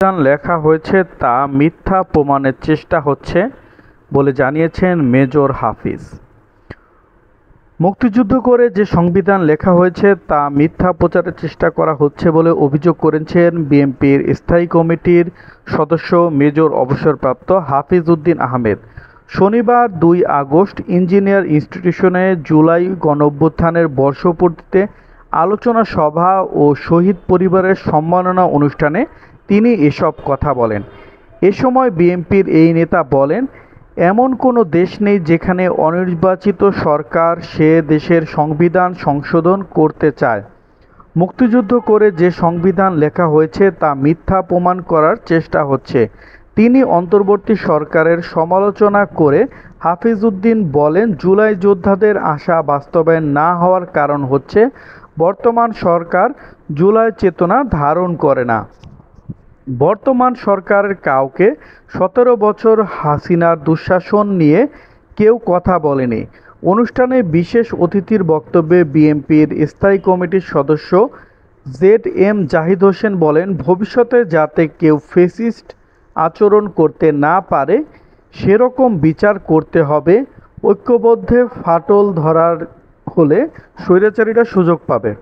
সংবিধান লেখা হয়েছে তা মিথ্যা প্রমাণের চেষ্টা হচ্ছে বলে জানিয়েছেন মেজর হাফিজ। মুক্তিযুদ্ধ করে যে সংবিধান লেখা হয়েছে তা মিথ্যা প্রচারের চেষ্টা করা হচ্ছে বলে অভিযোগ করেছেন বিএনপির স্থায়ী কমিটির সদস্য মেজর অবসরপ্রাপ্ত হাফিজ উদ্দিন আহমেদ। শনিবার ২ আগস্ট ইঞ্জিনিয়ার ইনস্টিটিউশনে জুলাই গণঅভ্যুত্থানের বর্ষপূর্তিতে আলোচনা সভা ও শহীদ পরিবারের সম্মাননা অনুষ্ঠানে তিনি এসব কথা বলেন। এ সময় বিএনপির এই নেতা বলেন, এমন কোনো দেশ নেই যেখানে অনির্বাচিত সরকার সে দেশের সংবিধান সংশোধন করতে চায়। মুক্তিযুদ্ধ করে যে সংবিধান লেখা হয়েছে তা মিথ্যা প্রমাণ করার চেষ্টা হচ্ছে। তিনি অন্তর্বর্তী সরকারের সমালোচনা করে হাফিজ উদ্দিন বলেন, জুলাই যোদ্ধাদের আশা বাস্তবায়ন না হওয়ার কারণ হচ্ছে বর্তমান সরকার জুলাই চেতনা ধারণ করে না। বর্তমান সরকারের কাউকে ১৭ বছর হাসিনার দুঃশাসন নিয়ে কেউ কথা বলেনি। অনুষ্ঠানে বিশেষ অতিথির বক্তব্যে বিএনপির স্থায়ী কমিটির সদস্য জেড.এম. জাহিদ হোসেন বলেন, ভবিষ্যতে যাতে কেউ ফ্যাসিস্ট আচরণ করতে না পারে সেরকম বিচার করতে হবে। ঐক্যবদ্ধে ফাটল ধরার হলে স্বৈরাচারীরা সুযোগ পাবে।